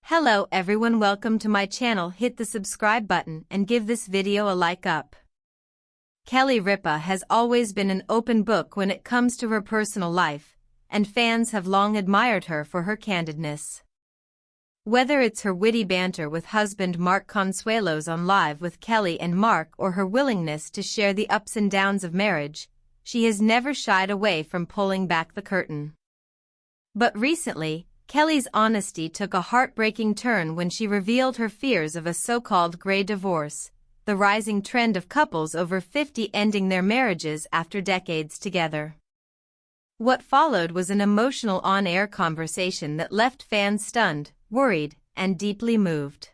Hello everyone, welcome to my channel. Hit the subscribe button and give this video a like up. Ripa has always been an open book when it comes to her personal life, and fans have long admired her for her candidness. Whether it's her witty banter with husband Mark Consuelos on Live with Kelly and Mark or her willingness to share the ups and downs of marriage, she has never shied away from pulling back the curtain. But recently, Kelly's honesty took a heartbreaking turn when she revealed her fears of a so-called gray divorce, the rising trend of couples over 50 ending their marriages after decades together. What followed was an emotional on-air conversation that left fans stunned, worried, and deeply moved.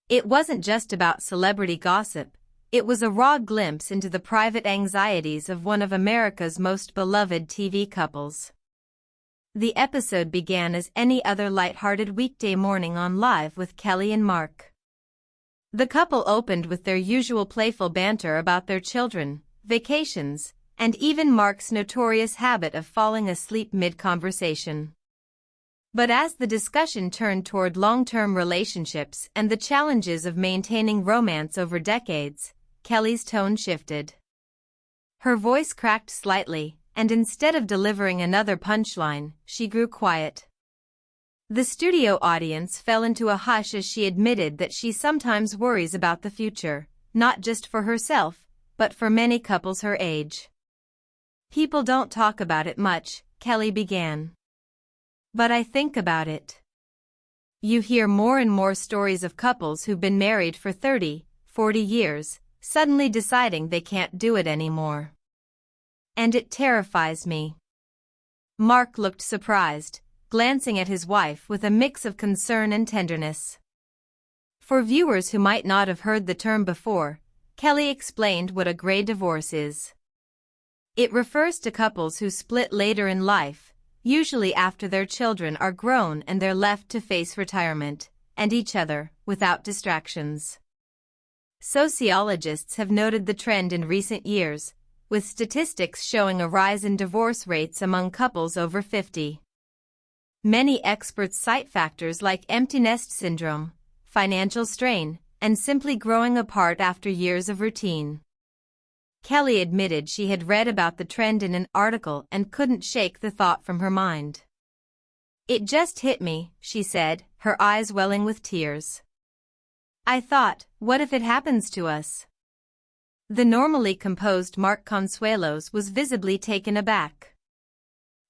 It wasn't just about celebrity gossip, it was a raw glimpse into the private anxieties of one of America's most beloved TV couples. The episode began as any other lighthearted weekday morning on Live with Kelly and Mark. The couple opened with their usual playful banter about their children, vacations, and even Mark's notorious habit of falling asleep mid-conversation. But as the discussion turned toward long-term relationships and the challenges of maintaining romance over decades, Kelly's tone shifted. Her voice cracked slightly, and instead of delivering another punchline, she grew quiet. The studio audience fell into a hush as she admitted that she sometimes worries about the future, not just for herself, but for many couples her age. "People don't talk about it much," Kelly began. "But I think about it. You hear more and more stories of couples who've been married for 30, 40 years, suddenly deciding they can't do it anymore. And it terrifies me." Mark looked surprised, glancing at his wife with a mix of concern and tenderness. For viewers who might not have heard the term before, Kelly explained what a gray divorce is. It refers to couples who split later in life, usually after their children are grown and they're left to face retirement, and each other, without distractions. Sociologists have noted the trend in recent years, with statistics showing a rise in divorce rates among couples over 50. Many experts cite factors like empty nest syndrome, financial strain, and simply growing apart after years of routine. Kelly admitted she had read about the trend in an article and couldn't shake the thought from her mind. "It just hit me," she said, her eyes welling with tears. "I thought, what if it happens to us?" The normally composed Mark Consuelos was visibly taken aback.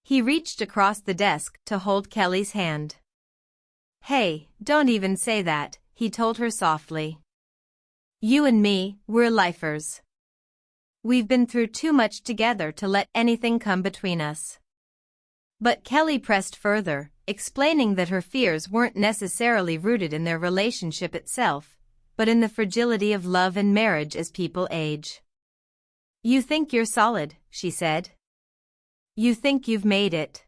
He reached across the desk to hold Kelly's hand. "Hey, don't even say that," he told her softly. "You and me, we're lifers. We've been through too much together to let anything come between us." But Kelly pressed further, explaining that her fears weren't necessarily rooted in their relationship itself, but in the fragility of love and marriage as people age. "You think you're solid," she said. "You think you've made it.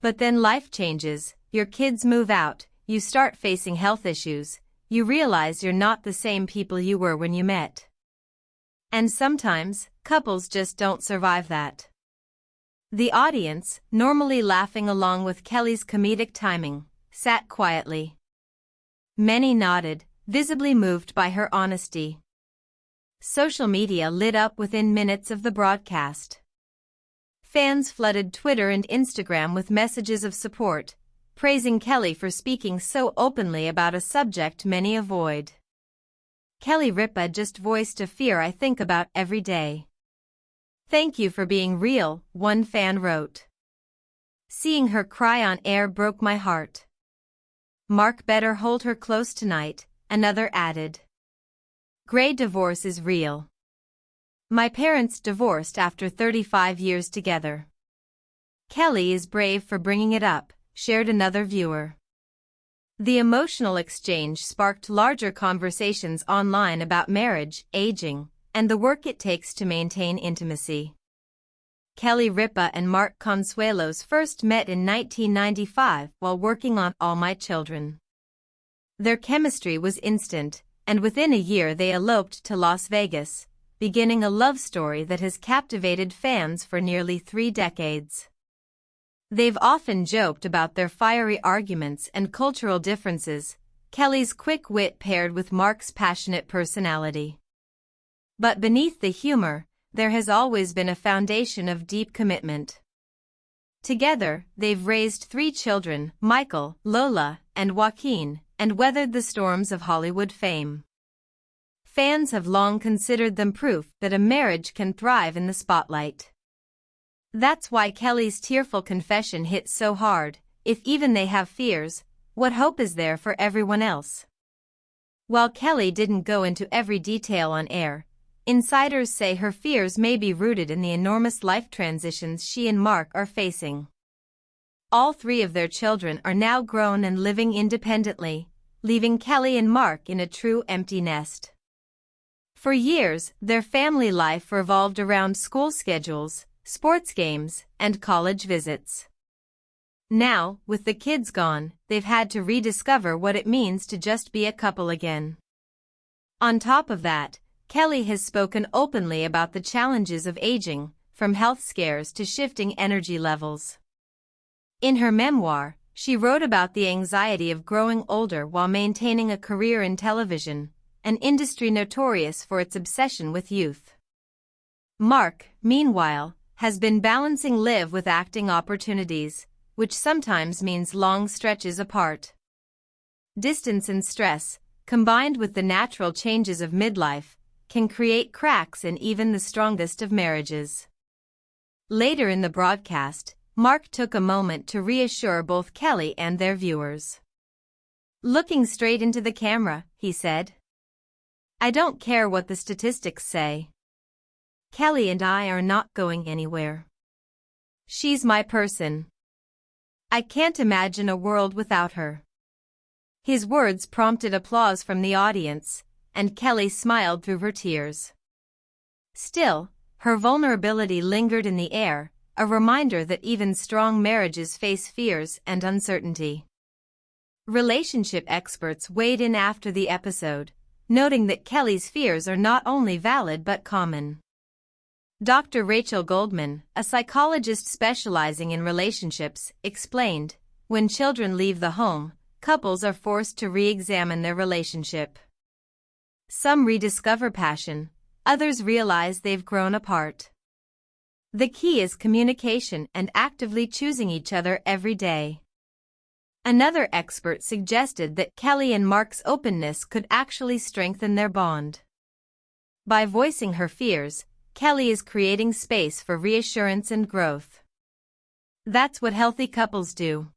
But then life changes, your kids move out, you start facing health issues, you realize you're not the same people you were when you met. And sometimes, couples just don't survive that." The audience, normally laughing along with Kelly's comedic timing, sat quietly. Many nodded, visibly moved by her honesty. Social media lit up within minutes of the broadcast. Fans flooded Twitter and Instagram with messages of support, praising Kelly for speaking so openly about a subject many avoid. "Ripa just voiced a fear I think about every day. Thank you for being real," one fan wrote. "Seeing her cry on air broke my heart. Mark better hold her close tonight," another added. "Gray divorce is real. My parents divorced after 35 years together. Kelly is brave for bringing it up," shared another viewer. The emotional exchange sparked larger conversations online about marriage, aging, and the work it takes to maintain intimacy. Ripa and Mark Consuelos first met in 1995 while working on All My Children. Their chemistry was instant, and within a year they eloped to Las Vegas, beginning a love story that has captivated fans for nearly 3 decades. They've often joked about their fiery arguments and cultural differences, Kelly's quick wit paired with Mark's passionate personality. But beneath the humor, there has always been a foundation of deep commitment. Together, they've raised 3 children, Michael, Lola, and Joaquin, and weathered the storms of Hollywood fame. Fans have long considered them proof that a marriage can thrive in the spotlight. That's why Kelly's tearful confession hit so hard. If even they have fears, what hope is there for everyone else? While Kelly didn't go into every detail on air, insiders say her fears may be rooted in the enormous life transitions she and Mark are facing. All 3 of their children are now grown and living independently, leaving Kelly and Mark in a true empty nest. For years, their family life revolved around school schedules, sports games, and college visits. Now, with the kids gone, they've had to rediscover what it means to just be a couple again. On top of that, Kelly has spoken openly about the challenges of aging, from health scares to shifting energy levels. In her memoir, she wrote about the anxiety of growing older while maintaining a career in television, an industry notorious for its obsession with youth. Mark, meanwhile, has been balancing live with acting opportunities, which sometimes means long stretches apart. Distance and stress, combined with the natural changes of midlife, can create cracks in even the strongest of marriages. Later in the broadcast, Mark took a moment to reassure both Kelly and their viewers. Looking straight into the camera, he said, "I don't care what the statistics say. Kelly and I are not going anywhere. She's my person. I can't imagine a world without her." His words prompted applause from the audience, and Kelly smiled through her tears. Still, her vulnerability lingered in the air, a reminder that even strong marriages face fears and uncertainty. Relationship experts weighed in after the episode, noting that Kelly's fears are not only valid but common. Dr. Rachel Goldman, a psychologist specializing in relationships, explained, "When children leave the home, couples are forced to re-examine their relationship. Some rediscover passion, others realize they've grown apart. The key is communication and actively choosing each other every day." Another expert suggested that Kelly and Mark's openness could actually strengthen their bond. By voicing her fears, Kelly is creating space for reassurance and growth. That's what healthy couples do.